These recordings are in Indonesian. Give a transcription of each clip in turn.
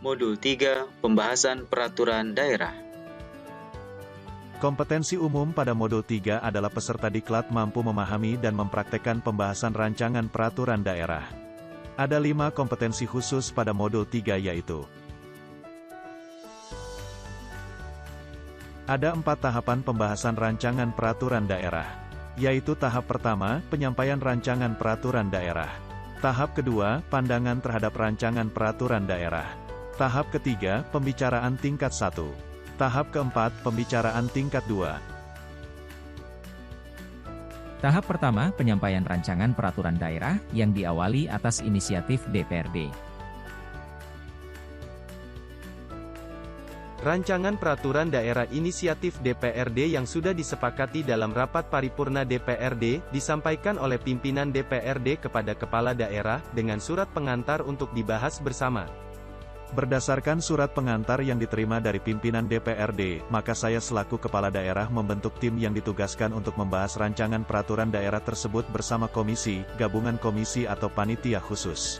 Modul 3, Pembahasan Peraturan Daerah. Kompetensi umum pada Modul 3 adalah peserta diklat mampu memahami dan mempraktekkan pembahasan rancangan peraturan daerah. Ada 5 kompetensi khusus pada Modul 3 yaitu: ada 4 tahapan pembahasan rancangan peraturan daerah, yaitu tahap pertama, penyampaian rancangan peraturan daerah. Tahap kedua, pandangan terhadap rancangan peraturan daerah. Tahap ketiga, pembicaraan tingkat 1. Tahap keempat, pembicaraan tingkat 2. Tahap pertama, penyampaian rancangan peraturan daerah yang diawali atas inisiatif DPRD. Rancangan peraturan daerah inisiatif DPRD yang sudah disepakati dalam rapat paripurna DPRD, disampaikan oleh pimpinan DPRD kepada kepala daerah, dengan surat pengantar untuk dibahas bersama. Berdasarkan surat pengantar yang diterima dari pimpinan DPRD, maka saya selaku kepala daerah membentuk tim yang ditugaskan untuk membahas rancangan peraturan daerah tersebut bersama komisi, gabungan komisi atau panitia khusus.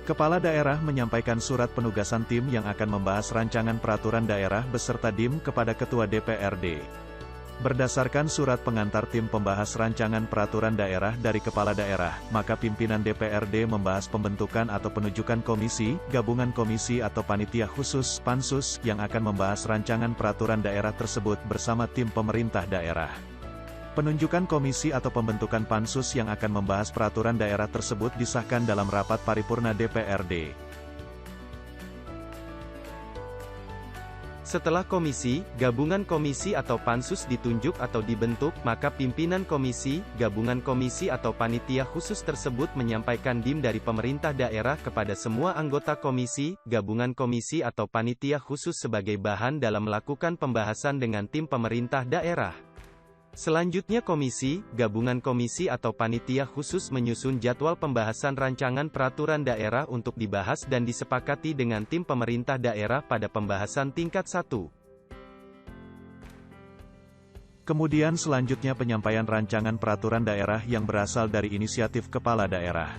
Kepala daerah menyampaikan surat penugasan tim yang akan membahas rancangan peraturan daerah beserta DIM kepada Ketua DPRD. Berdasarkan surat pengantar tim pembahas rancangan peraturan daerah dari Kepala Daerah, maka pimpinan DPRD membahas pembentukan atau penunjukan komisi, gabungan komisi atau panitia khusus (pansus) yang akan membahas rancangan peraturan daerah tersebut bersama tim pemerintah daerah. Penunjukan komisi atau pembentukan pansus yang akan membahas peraturan daerah tersebut disahkan dalam rapat paripurna DPRD. Setelah komisi, gabungan komisi atau pansus ditunjuk atau dibentuk, maka pimpinan komisi, gabungan komisi atau panitia khusus tersebut menyampaikan DIM dari pemerintah daerah kepada semua anggota komisi, gabungan komisi atau panitia khusus sebagai bahan dalam melakukan pembahasan dengan tim pemerintah daerah. Selanjutnya komisi, gabungan komisi atau panitia khusus menyusun jadwal pembahasan rancangan peraturan daerah untuk dibahas dan disepakati dengan tim pemerintah daerah pada pembahasan tingkat 1. Kemudian selanjutnya penyampaian rancangan peraturan daerah yang berasal dari inisiatif kepala daerah.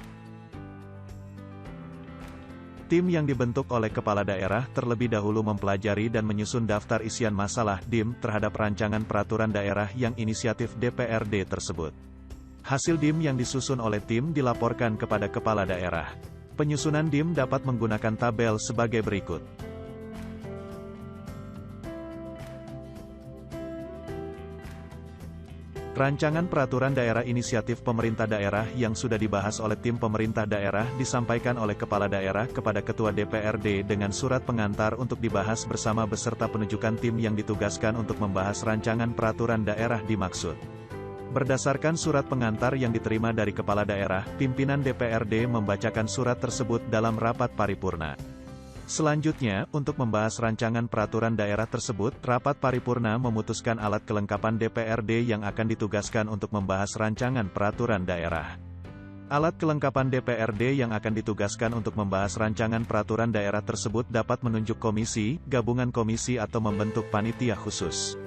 Tim yang dibentuk oleh kepala daerah terlebih dahulu mempelajari dan menyusun daftar isian masalah DIM terhadap rancangan peraturan daerah yang inisiatif DPRD tersebut. Hasil DIM yang disusun oleh tim dilaporkan kepada kepala daerah. Penyusunan DIM dapat menggunakan tabel sebagai berikut. Rancangan peraturan daerah inisiatif pemerintah daerah yang sudah dibahas oleh tim pemerintah daerah disampaikan oleh kepala daerah kepada ketua DPRD dengan surat pengantar untuk dibahas bersama beserta penunjukan tim yang ditugaskan untuk membahas rancangan peraturan daerah dimaksud. Berdasarkan surat pengantar yang diterima dari kepala daerah, pimpinan DPRD membacakan surat tersebut dalam rapat paripurna. Selanjutnya, untuk membahas rancangan peraturan daerah tersebut, rapat paripurna memutuskan alat kelengkapan DPRD yang akan ditugaskan untuk membahas rancangan peraturan daerah. Alat kelengkapan DPRD yang akan ditugaskan untuk membahas rancangan peraturan daerah tersebut dapat menunjuk komisi, gabungan komisi atau membentuk panitia khusus.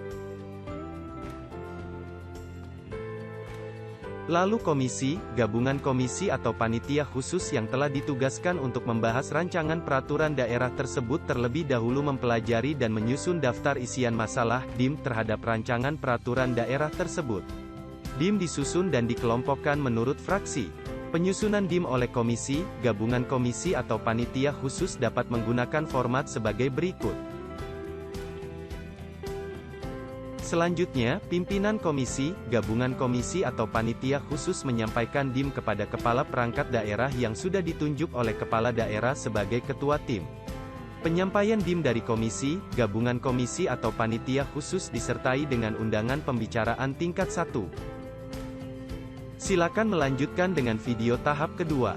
Lalu komisi, gabungan komisi atau panitia khusus yang telah ditugaskan untuk membahas rancangan peraturan daerah tersebut terlebih dahulu mempelajari dan menyusun daftar isian masalah DIM terhadap rancangan peraturan daerah tersebut. DIM disusun dan dikelompokkan menurut fraksi. Penyusunan DIM oleh komisi, gabungan komisi atau panitia khusus dapat menggunakan format sebagai berikut. Selanjutnya, pimpinan komisi, gabungan komisi atau panitia khusus menyampaikan DIM kepada kepala perangkat daerah yang sudah ditunjuk oleh kepala daerah sebagai ketua tim. Penyampaian DIM dari komisi, gabungan komisi atau panitia khusus disertai dengan undangan pembicaraan tingkat 1. Silakan melanjutkan dengan video tahap kedua.